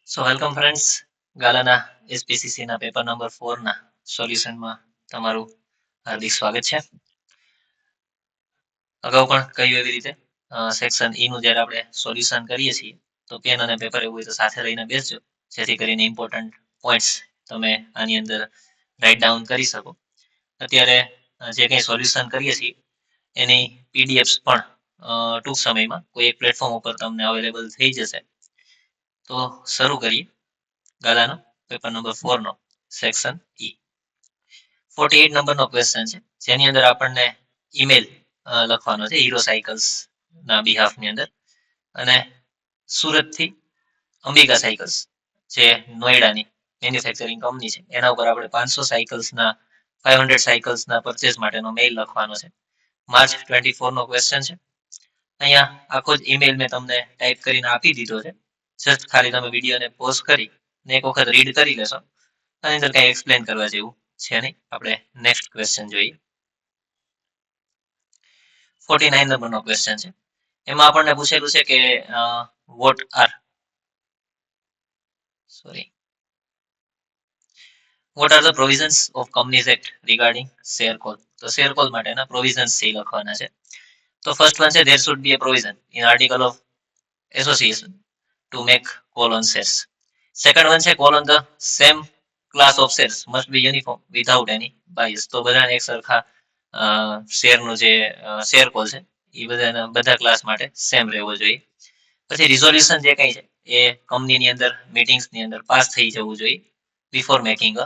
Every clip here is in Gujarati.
સો વેલકમ ફ્રેન્ડ્સ, ગાલાના એસપીસીસી ના પેપર નંબર 4 ના સોલ્યુશનમાં તમારું હાર્દિક સ્વાગત છે. અગાઉ પણ કહ્યું એવી રીતે સેક્શન ઈ નું જ્યારે આપણે સોલ્યુશન કરીએ છીએ તો પેન અને પેપર એવું હોય તો સાથે લઈને બેસજો, જેથી કરીને ઇમ્પોર્ટન્ટ પોઈન્ટ્સ તમે આની અંદર રાઇટ ડાઉન કરી શકો. અત્યારે જે કંઈ સોલ્યુશન કરીએ છીએ એની પીડીએફ્સ પણ ટૂંક સમયમાં કોઈ એક પ્લેટફોર્મ ઉપર તમને અવેલેબલ થઈ જશે. તો શરૂ કરીએ ગાલાનો પેપર નંબર 4 નો સેક્શન ઈ. 48 નંબરનો ક્વેશ્ચન છે, જેની અંદર આપણને ઈમેલ લખવાનો છે હીરો સાયકલ્સ ના બિહાફની અંદર, અને સુરતથી અંબિકા સાયકલ્સ જે નોઈડાની મેન્યુફેક્ચરિંગ કંપની છે એના ઉપર આપણે 500 સાયકલ્સના 500 સાયકલ્સના પરચેસ માટેનો મેઇલ લખવાનો છે. માર્ચ 24 નો ક્વેશ્ચન છે. અહીંયા આખો જ ઈમેલ મેં તમને ટાઈપ કરીને આપી દીધો છે. જસ્ટ ખાલી તમે વિડીયોને પોઝ કરી ને એક વખત રીડ કરી લેશો. આની અંદર કંઈ એક્સપ્લેન કરવા જેવું છે નહીં. આપણે નેક્સ્ટ ક્વેશ્ચન જોઈએ. 49 નંબરનો ક્વેશ્ચન છે. એમાં આપણને પૂછેલું છે કે what are the provisions of companies act regarding share call. તો શેર કોલ માટેના પ્રોવિઝન્સ છે લખવાના છે. તો ફર્સ્ટ વન છે, દેર should be a provision in article of association to make call on shares. Second one છે, call on the same class of shares must be uniform without any bias. તો બધાને એક સરખા શેરનું જે શેર કોલ છે એ બધા ક્લાસ માટે સેમ રહેવો જોઈએ. પછી રિઝોલ્યુશન જે કંઈ છે એ કંપનીની અંદર મીટિંગ્સની અંદર પાસ થઈ જવું જોઈએ before making a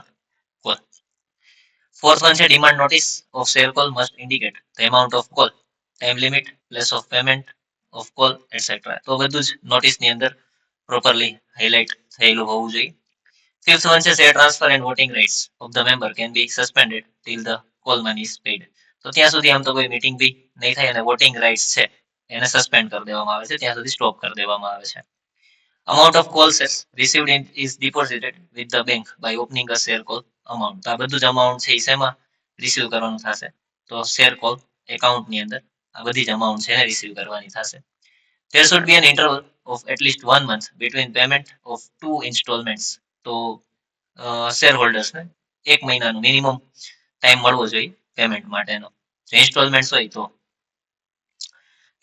call. Fourth one છે, demand notice of share call must indicate the amount of call, time limit, place of payment of call etcetera. તો બધું જ નોટિસની અંદર પ્રોપરલી હાઇલાઇટ થયેલું હોવું જોઈએ. ફિફ્થ વન છે, share transfer and voting rights of the member can be suspended till the call money is paid. તો ત્યાં સુધી આમ તો કોઈ મીટિંગ બી નહીં થાય અને વોટિંગ રાઇટ્સ છે એને સસ્પેન્ડ કરી દેવામાં આવે છે, ત્યાં સુધી સ્ટોપ કરી દેવામાં આવે છે. Amount of call shares received is deposited with the bank by opening a share call amount. તો આ બધું જ અમાઉન્ટ છે એ શેમાં રિસીવ કરવાનું થશે? તો શેર કોલ એકાઉન્ટની અંદર આ બધી જ અમાઉન્ટ છે એને રિસીવ કરવાની થશે. There should be an interval of at least 1 month between payment of 2 installments. તો શેર હોલ્ડર્સને 1 મહિનાનો મિનિમમ ટાઈમ મળવો જોઈએ પેમેન્ટ માટેનો, જો ઇન્સ્ટોલમેન્ટ્સ હોય તો.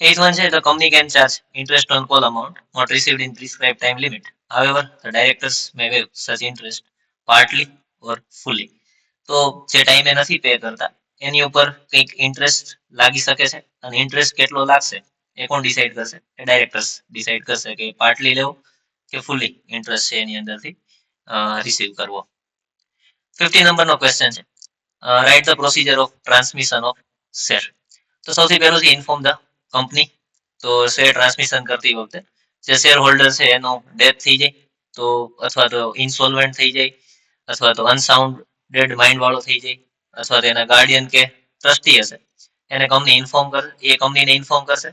Eighth one છે, the company can charge interest on call amount not received in prescribed time limit. However, the directors may waive such interest partly or fully. તો જે ટાઈમે નથી પે કરતા એની ઉપર કંઈક ઇન્ટરેસ્ટ લાગી શકે છે, અને ઇન્ટરેસ્ટ કેટલો લાગશે એ કોણ ડિસાઈડ કરશે? એ ડાયરેક્ટર્સ ડિસાઈડ કરશે કે પાર્ટલી લેવો કે ફૂલી ઇન્ટરેસ્ટ છે એની અંદરથી રિસીવ કરવો. 50 નંબરનો ક્વેશ્ચન છે, write the procedure of transmission of share. તો સૌથી પહેલું છે, ઇન્ફોર્મ ધ કંપની. તો શેર ટ્રાન્સમિશન કરતી વખતે જે શેર હોલ્ડર છે એનો ડેથ થઈ જાય તો, અથવા તો ઇન્સોલ્વન્ટ થઈ જાય, અથવા તો અનસાઉન્ડેડ માઇન્ડ વાળો થઈ જાય, અથવા તો એના ગાર્ડિયન કે ટ્રસ્ટી હશે એને કંપની ઇન્ફોર્મ કરે, એ કંપનીને ઇન્ફોર્મ કરશે.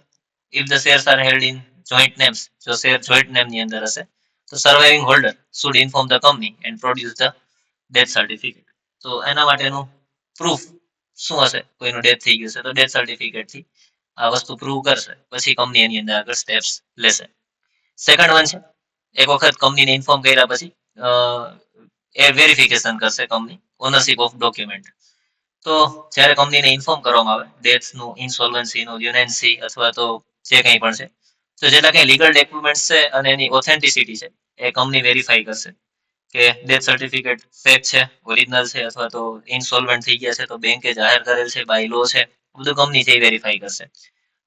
If the shares are held in joint names, જો શેર જોઈન્ટ નેમની અંદર હશે તો surviving holder should inform the company and produce the death certificate. તો એના માટેનું પ્રૂફ શું હશે? કોઈનું ડેથ થઈ ગયું છે તો ડેથ સર્ટિફિકેટથી આ વસ્તુ પ્રૂવ કરશે, પછી કંપની એની અંદર આગળ સ્ટેપ્સ લેશે. સેકન્ડ વન છે, એક વખત કંપનીને ઇન્ફોર્મ કર્યા પછી એ વેરિફિકેશન કરશે કંપની ઓનરશિપ ઓફ ડોક્યુમેન્ટ. તો જ્યારે કંપનીને ઇન્ફોર્મ કરવામાં આવે ડેથનું, ઇન્સોલ્વન્સીનું, લ્યુનેન્સી અથવા તો જે કંઈ પણ છે, તો જેટલા કંઈ લીગલ ડોક્યુમેન્ટ્સ છે અને એની ઓથેન્ટિસિટી છે એ કંપની વેરીફાઈ કરશે કે ડેથ સર્ટિફિકેટ ફેક છે, ઓરિજિનલ છે, અથવા તો ઇન્સોલ્વન્ટ થઈ ગયા છે તો બેંકે જાહેર કરેલ છે, બાય લો છે, બધું કંપની છે વેરીફાઈ કરશે.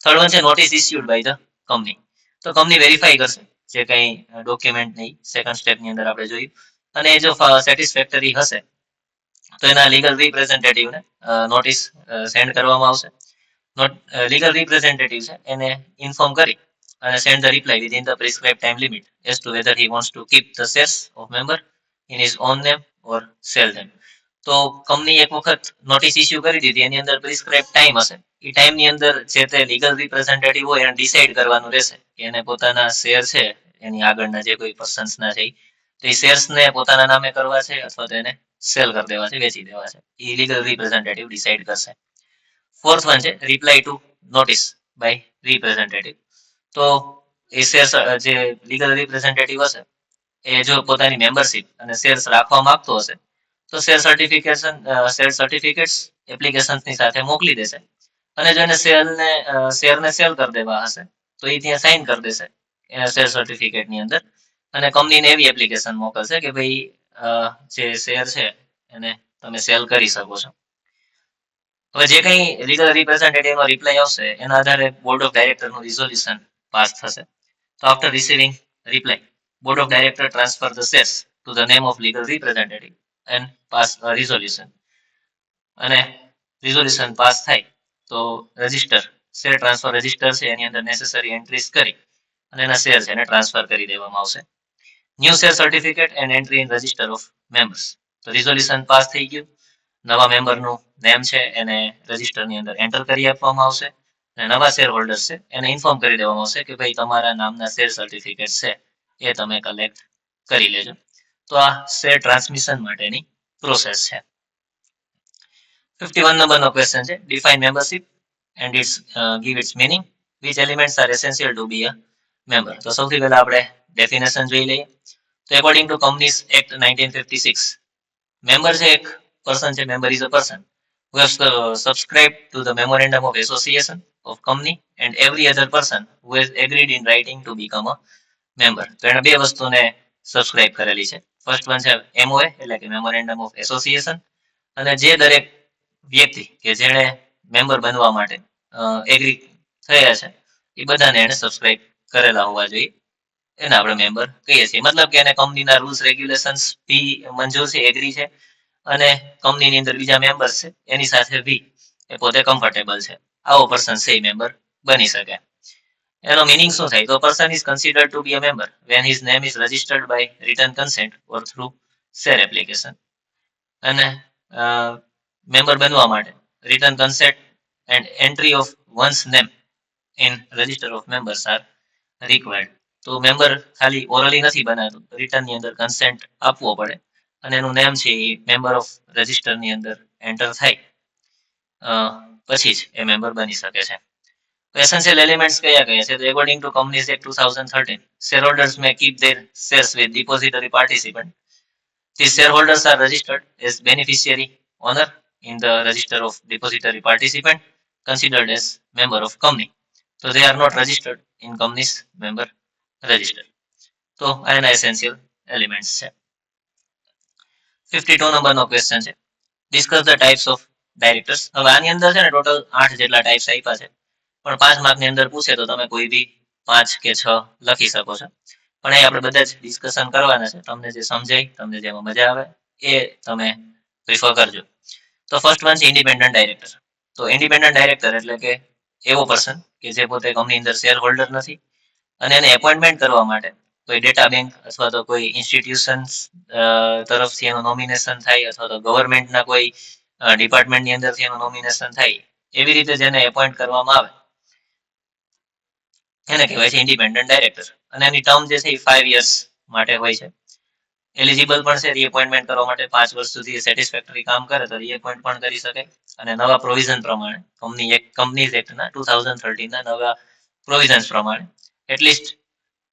થર્ડ વન છે, notice issued by the company. તો કંપની વેરીફાઈ કરશે જે કંઈ ડોક્યુમેન્ટ નહીં, સેકન્ડ સ્ટેપની અંદર આપણે જોયું, અને એ જો સેટિસ્ફેક્ટરી હશે તો એના લીગલ રિપ્રેઝેન્ટેટિવને નોટિસ સેન્ડ કરવામાં આવશે. લીગલ રિપ્રેઝેન્ટેટિવ છે એને ઇન્ફોર્મ કરી અને send the reply within the prescribe time limit as to whether he wants to keep the shares of member in his own name or sell them. તો કંપની એક વખત નોટિસ ઇસ્યુ કરી દીધી, એની અંદર પ્રિસ્ક્રાઇબ ટાઈમ હશે, એ ટાઈમની અંદર જે તે લીગલ રિપ્રેઝેન્ટેટિવ હોય એને ડિસાઈડ કરવાનું રહેશે કે એને પોતાના શેર છે એની આગળના જે કોઈ પર્સન્સના છે તો એ શેર્સને પોતાના નામે કરવા છે અથવા તો એને સેલ કરી દેવા છે, વેચી દેવા છે, એ લીગલ રિપ્રેઝેન્ટેટિવ ડિસાઈડ કરશે. ફોર્થ વન છે, reply to notice by representative. તો એ શેર જે લીગલ રિપ્રેઝેન્ટેટિવ હશે એ જો પોતાની મેમ્બરશિપ અને શેર્સ રાખવા માંગતો હશે તો શેર સર્ટિફિકેટ્સ એપ્લિકેશન્સની સાથે મોકલી દેશે. અને જો એને શેરને સેલ કરી દેવા હશે તો એ ત્યાં સાઇન કરી દેશે શેર સર્ટિફિકેટની અંદર, અને કંપનીને એવી એપ્લિકેશન મોકલશે કે ભાઈ જે શેર છે એને તમે સેલ કરી શકો છો. હવે જે કંઈ લીગલ રિપ્રેઝેન્ટેટિવનો રિપ્લાય આવશે એના આધારે બોર્ડ ઓફ ડાયરેક્ટરનું રિઝોલ્યુશન પાસ થશે. તો after receiving reply, board of director transfer the shares to the name of legal representative and pass resolution. અને રિઝોલ્યુશન પાસ થાય તો રજિસ્ટર શેર ટ્રાન્સફર રજિસ્ટર છે એની અંદર નેસેસરી એન્ટ્રીઝ કરી અને એના શેર છે એને ટ્રાન્સફર કરી દેવામાં આવશે. New share certificate and entry in register of members. તો રિઝોલ્યુશન પાસ થઈ ગયું, નવા મેમ્બરનું નેમ છે એને રજિસ્ટરની અંદર એન્ટર કરી આપવામાં આવશે અને નવા શેર હોલ્ડર છે એને ઇન્ફોર્મ કરી દેવામાં આવશે કે ભાઈ તમારા નામના શેર સર્ટિફિકેટ છે એ તમે કલેક્ટ કરી લેજો. તો આ શેર ટ્રાન્સમિશન માટેની પ્રોસેસ છે. 51 નંબરનો ક્વેશ્ચન છે, define membership and its give its meaning, which elements are essential to be a member. તો સૌથી પહેલા આપણે ડેફિનેશન જોઈ લઈએ. તો according to companies act 1956, member છે એક પર્સન છે, member is a person who have subscribed to the memorandum of association of company and every other person who has agreed in writing to become a member. તો એને બે વસ્તુને સબસ્ક્રાઇબ કરેલી છે. ફર્સ્ટ વન છે MOA એટલે કે મેમોરેન્ડમ ઓફ એસોસિએશન, અને જે દરેક વ્યક્તિ કે જેણે મેમ્બર બનવા માટે એગ્રી થયા છે એ બધાને એને સબસ્ક્રાઇબ કરેલા હોવા જોઈએ, એને આપણે મેમ્બર કહીએ છીએ. મતલબ કે એને કંપનીના રૂલ્સ રેગ્યુલેશન્સ બી મંજૂર છે, એગ્રી છે, અને કંપનીની અંદર બીજા મેમ્બર્સ છે એની સાથે બી એ પોતે કમ્ફર્ટેબલ છે, આવો પર્સન છે એ મેમ્બર બની શકે. એનો મિનિંગ શું થાય? તો person is considered to be a member when his name is registered by written consent or through share application. અને મેમ્બર બનવા માટે written consent and entry of once name in register of members are required. તો મેમ્બર ખાલી ઓરલી નથી બનાતું, રિટર્નની અંદર કન્સેન્ટ આપવો પડે અને એનું નેમ છે એ મેમ્બર ઓફ રજિસ્ટરની અંદર એન્ટર થાય પછી જ એ મેમ્બર બની શકે છે. એસેન્શિયલ એલિમેન્ટ્સ કયા કયા છે? તો according to companies act 2013, shareholders may keep their shares with depository participant. These shareholders are registered as beneficiary owner in the register of depository participant considered as member of company. So they are not registered in company's member register. તો આના એસેન્શિયલ એલિમેન્ટ્સ છે. 52 નંબરનો ક્વેશ્ચન છે, discuss the types of directors. હવે આની અંદર છે ને ટોટલ 8 જેટલા ટાઈપ્સ આપ્યા છે, પણ 5 માર્કની અંદર પૂછે તો તમે કોઈ બી 5 કે 6 લખી શકો છો. પણ અહીં આપણે બધા જ ડિસ્કશન કરવાના છે, તમને જે સમજાય, તમને જેમાં મજા આવે એ તમે પ્રિફર કરજો. તો ફર્સ્ટ વન છે ઇન્ડિપેન્ડન્ટ ડાયરેક્ટર. તો ઇન્ડિપેન્ડન્ટ ડાયરેક્ટર એટલે કે એવો પર્સન કે જે પોતે કંપની અંદર શેર હોલ્ડર નથી અને એને એપોઇન્ટમેન્ટ કરવા માટે કોઈ ડેટા બેંક અથવા તો કોઈ ઇન્સ્ટિટ્યુશન્સ તરફથી એનું નોમિનેશન થાય અથવા તો ગવર્મેન્ટના કોઈ ડિપાર્ટમેન્ટની અંદરથી એનું નોમિનેશન થાય, એવી રીતે જેને એપોઇન્ટ કરવામાં આવે એને કહેવાય છે ઇન્ડિપેન્ડન્ટ ડાયરેક્ટર. અને એની ટર્મ જે છે એ 5 યર્સ માટે હોય છે. એલિજિબલ પણ છે રીએપોઇન્ટમેન્ટ કરવા માટે, 5 વર્ષ સુધી સેટિસ્ફેક્ટરી કામ કરે તો રીએપોઇન્ટ પણ કરી શકે. અને નવા પ્રોવિઝન પ્રમાણે કંપનીઝ એક્ટના 2013 ના નવા પ્રોવિઝન્સ પ્રમાણે એટલીસ્ટ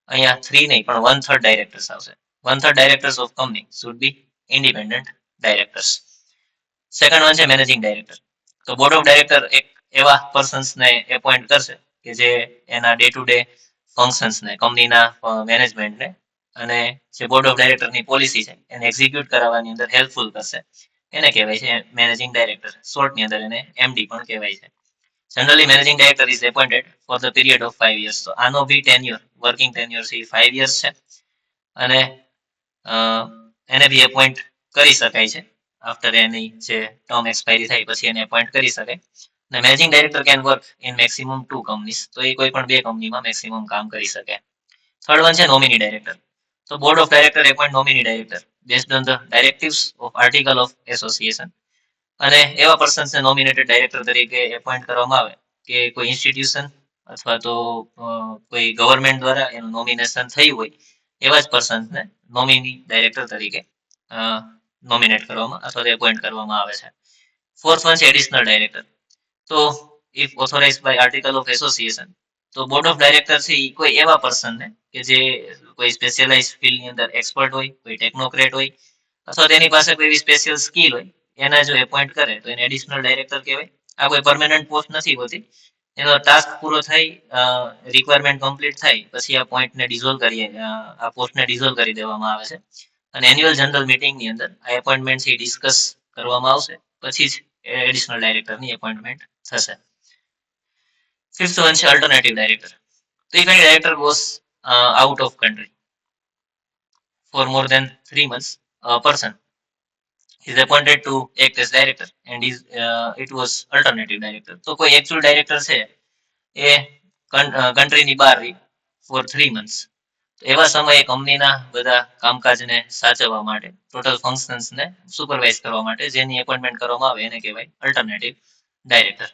અહીંયા 3 નહીં પણ 1/3 ડાયરેક્ટર્સ આવશે. 1/3 directors of company should be independent directors. Second one છે મેનેજિંગ ડાયરેક્ટર. તો બોર્ડ ઓફ ડાયરેક્ટર એક એવા પર્સન્સને એપોઇન્ટ કરશે કે જે એના ડે ટુ ડે ફંક્શન્સને, કંપનીના મેનેજમેન્ટને અને જે બોર્ડ ઓફ ડાયરેક્ટરની પોલિસી છે એને એક્ઝિક્યુટ કરાવવાની અંદર હેલ્પફુલ કરશે, એને કહેવાય છે મેનેજિંગ ડાયરેક્ટર. શોર્ટની અંદર એને એમડી પણ કહેવાય છે. Generally managing director is appointed for the period of 5 years. તો આનો બી ટેન્યુર, વર્કિંગ ટેન્યુર છે 5 years છે, અને એને બી એપોઇન્ટ કરી શકાય છે આફ્ટર એની જે ટર્મ એક્સપાયરી થાય પછી એને એપોઇન્ટ કરી શકાય. અને managing director can work in maximum 2 companies. તો એ કોઈ પણ 2 કંપનીમાં મેક્સિમમ કામ કરી શકે. થર્ડ વન છે નોમિની ડાયરેક્ટર. તો board of director appoint nominee director based on the directives of article of association. અને એવા પર્સન્સને નોમિનેટેડ ડાયરેક્ટર તરીકે એપોઇન્ટ કરવામાં આવે કે કોઈ ઇન્સ્ટિટ્યુશન અથવા તો કોઈ ગવર્મેન્ટ દ્વારા એનું નોમિનેશન થયું હોય એવા જ પર્સન્સને નોમિની ડાયરેક્ટર તરીકે નોમિનેટ કરવામાં અથવા એપોઇન્ટ કરવામાં આવે છે. ફોર્થ વન છે એડિશનલ ડાયરેક્ટર. તો if authorised bye article of association, તો બોર્ડ ઓફ ડાયરેક્ટર છે કોઈ એવા પર્સનને કે જે કોઈ સ્પેશિયલાઇઝ ફિલ્ડની અંદર એક્સપર્ટ હોય, કોઈ ટેકનોક્રેટ હોય, અથવા તેની પાસે કોઈ સ્પેશિયલ સ્કિલ હોય, એને જો એપોઇન્ટ કરે તો એને એડિશનલ ડાયરેક્ટર કહેવાય. આ કોઈ પરમેનન્ટ પોસ્ટ નથી હોતી. એનો ટાસ્ક પૂરો થાય, રિક્વાયરમેન્ટ કમ્પ્લીટ થાય પછી આ પોઈન્ટને ડિઝોલ્વ કરીએ, આ પોસ્ટને ડિઝોલ્વ કરી દેવામાં આવે છે. અને એન્યુઅલ જનરલ મિટિંગની અંદર આ એપોઇન્ટમેન્ટ ડિસ્કસ કરવામાં આવશે, પછી જ એડિશનલ ડાયરેક્ટરની એપોઇન્ટમેન્ટ થશે. ફિફ્થ વન છે અલ્ટરનેટિવ ડાયરેક્ટર. તો if any director goes out of country for more than 3 months, a person is appointed to act as director and it was alternative director. તો કોઈ actual director છે એ કન્ટ્રીની બહાર રહી for 3 months, એવા સમયે કંપનીના બધા કામકાજને સાચવવા માટે, ટોટલ ફંક્શન્સને સુપરવાઇઝ કરવા માટે જેની એપોઇન્ટમેન્ટ કરવામાં આવે એને કહેવાય alternative director.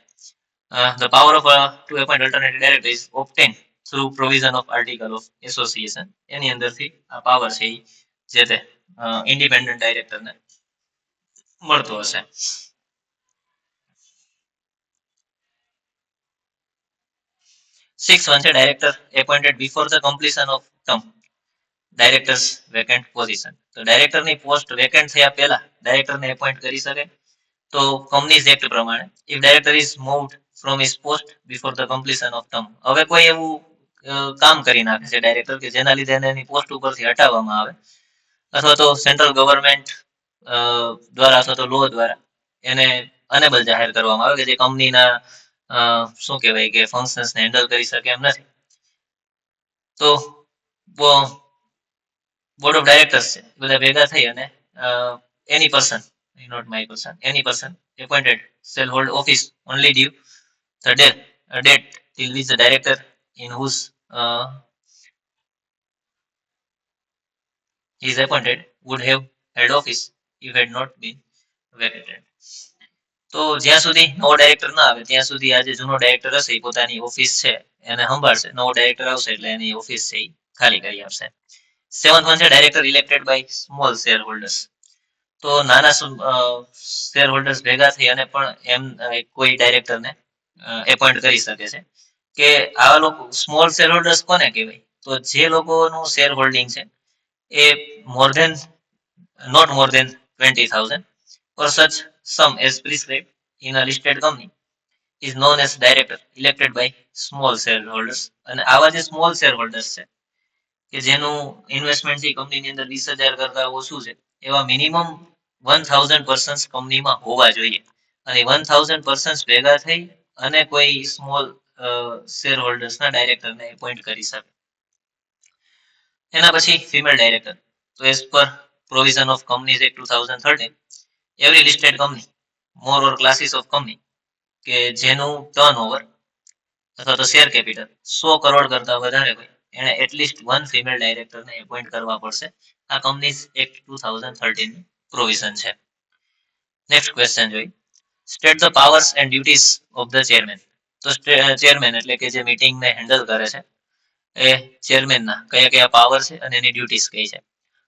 The power of to appoint alternative director is obtained through provision of article of association. એની અંદરથી આ પાવર છે એ જે તે ઇન્ડિપેન્ડન્ટ ડાયરેક્ટરને મળતો હશે. 6th one છે director appointed before the completion of term, directors vacant position. તો ડાયરેક્ટરની પોસ્ટ વેકેન્ટ થયા પહેલા ડાયરેક્ટરને એપોઇન્ટ કરી શકે. તો કંપનીઝ એક્ટ પ્રમાણે if director is moved from his post before the completion of term, હવે કોઈ એવું કામ કરી નાખે છે ડાયરેક્ટર કે જેના લીધે એને એની પોસ્ટ ઉપરથી હટાવવામાં આવે, અથવા તો સેન્ટ્રલ ગવર્મેન્ટ દ્વારા અથવા તો લો દ્વારા એને અનેબલ જાહેર કરવામાં આવે કે જે કંપનીના શું કહેવાય કે ફંક્શન્સને હેન્ડલ કરી શકે એમ નથી. તો બોર્ડ ઓફ ડાયરેક્ટર્સ છે બધા ભેગા થઈ અને એની person, not my person, any person appointed shall hold office only due the date till which the director in whose he is appointed would have held office if had not been vacated. તો જ્યાં સુધી નવો ડાયરેક્ટર ના આવે ત્યાં સુધી આ જે જૂનો ડાયરેક્ટર હશે એ પોતાની ઓફિસ છે એને સંભાળશે, નવો ડાયરેક્ટર આવશે એટલે એની ઓફિસ છે એ ખાલી કરી આપશે. 7th one છે director elected by small shareholders. તો નાના શેર હોલ્ડર્સ ભેગા થઈ અને પણ એમ કોઈ ડાયરેક્ટરને એપોઇન્ટ કરી શકે છે. કે આવા લોકો સ્મોલ શેર હોલ્ડર્સ કોને કહેવાય? તો જે લોકોનું શેર હોલ્ડિંગ છે એ not more than 20,000 or such sum as prescribed in a listed company is known as director elected by small shareholders. અને આવા જે સ્મોલ શેર હોલ્ડર્સ છે કે જેનું ઇન્વેસ્ટમેન્ટ છે કંપનીની અંદર 20,000 કરતા ઓછું છે, એવા મિનિમમ 1,000 પર્સન્સ કંપનીમાં હોવા જોઈએ. અને 1,000 પર્સન્સ ભેગા થઈ અને કોઈ સ્મોલ શેર હોલ્ડર્સના ડાયરેક્ટરને એપોઇન્ટ કરી શકે. એના પછી ફિમેલ ડાયરેક્ટર. તો as per provision of companies act 2013, every listed company more or classes of company કે જેનું ટર્નઓવર અથવા તો શેર કેપિટલ 100 કરોડ કરતા વધારે હોય એને એટલીસ્ટ વન ફિમેલ ડાયરેક્ટરને એપોઇન્ટ કરવા પડશે. આ કંપનીઝ એક્ટ 2013 ની પ્રોવિઝન છે. નેક્સ્ટ ક્વેશ્ચન જોઈ, state the powers and duties of the chairman. તો ચેરમેન એટલે કે જે મીટિંગને હેન્ડલ કરે છે એ ચેરમેનના કયા કયા પાવર છે અને એની ડ્યુટીઝ કઈ છે.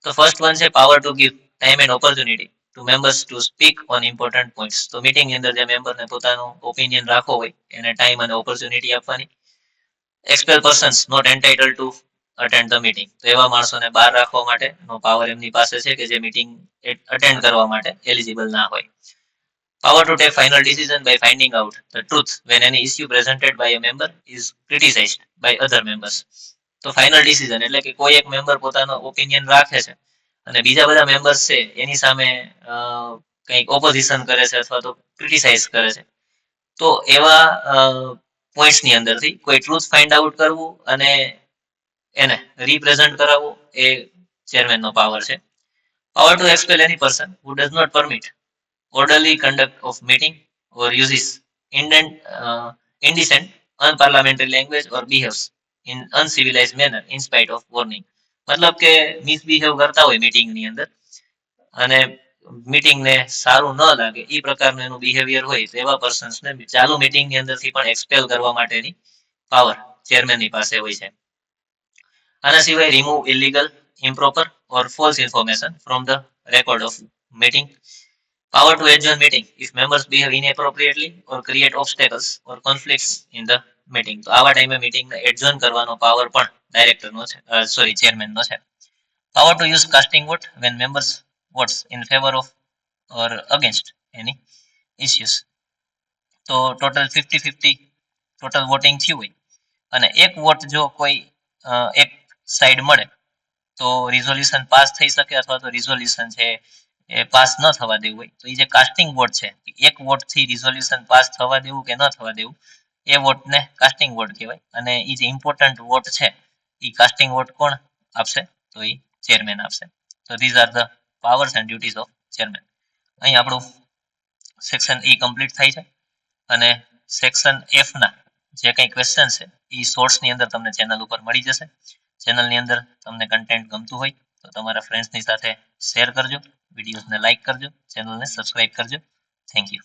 તો ફર્સ્ટ વન છે power to give time and opportunity two members to speak on important points. તો મીટિંગની અંદર જે મેમ્બરને પોતાનો ઓપિનિયન રાખવો હોય એને ટાઈમ અને ઓપોર્ચ્યુનિટી આપવાની. Expel persons not entitle to attend the meeting. તો એવા માણસોને બહાર રાખવા માટેનો પાવર એમની પાસે છે કે જે મીટિંગ અટેન્ડ કરવા માટે એલિજિબલ ના હોય. Power to take final decision by finding out the truth when any issue presented by a member is criticized by other members. તો ફાઇનલ ડિસિઝન એટલે કે કોઈ એક મેમ્બર પોતાનો ઓપિનિયન રાખે છે અને બીજા બધા મેમ્બર્સ છે એની સામે કંઈક ઓપોઝિશન કરે છે અથવા તો ક્રિટિસાઇઝ કરે છે, તો એવા પોઈન્ટ્સની અંદરથી કોઈ ટ્રુથ ફાઇન્ડ આઉટ કરવું અને એને રિપ્રેઝન્ટ કરાવવું એ ચેરમેનનો પાવર છે. Power to expel any person who does not permit orderly conduct of meeting or uses indecent, unparliamentary language or behaves in uncivilized manner in spite of warning. મતલબ કે મિસબિહેવ કરતા હોય મીટિંગની અંદર અને મીટિંગને સારું ન લાગે એ પ્રકારનું એનું બિહેવિયર હોય તો એવા પર્સન્સને ચાલુ મીટિંગની અંદરથી પણ એક્સપેલ કરવા માટેની પાવર ચેરમેનની પાસે હોય છે. આના સિવાય remove illegal, improper or false information from the record of meeting. Power to adjourn meeting if members behave inappropriately or create obstacles or conflicts in the meeting. તો આવા ટાઈમે મીટિંગને એડજોર્ન કરવાનો પાવર પણ ડાયરેક્ટરનો છે, ચેરમેનનો છે. Power to use casting vote when members votes in favour of or against any issues. તો ટોટલ 50-50 ટોટલ વોટિંગ થયું હોય અને એક વોટ જો કોઈ એક સાઈડ મળે તો રિઝોલ્યુશન પાસ થઈ શકે, અથવા તો રિઝોલ્યુશન છે એ પાસ ન થવા દેવું હોય તો એ જે કાસ્ટિંગ વોટ છે, એક વોટથી રિઝોલ્યુશન પાસ થવા દેવું કે ન થવા દેવું, એ વોટને કાસ્ટિંગ વોટ કહેવાય. અને એ જે ઇમ્પોર્ટન્ટ વોટ છે એ કાસ્ટિંગ વોટ કોણ આપશે? તો એ ચેરમેન આપશે. તો these are the powers and duties of chairman. અહીં આપણું સેક્શન ઈ કમ્પ્લીટ થાય છે અને સેક્શન એફ ના જે કંઈ ક્વેશ્ચન છે એ શોર્ટ્સની અંદર તમને ચેનલ ઉપર મળી જશે. ચેનલની અંદર તમને કન્ટેન્ટ ગમતું હોય તો તમારા ફ્રેન્ડ્સની સાથે શેર કરજો, વિડીયોઝને લાઇક કરજો, ચેનલને સબસ્ક્રાઇબ કરજો. Thank you.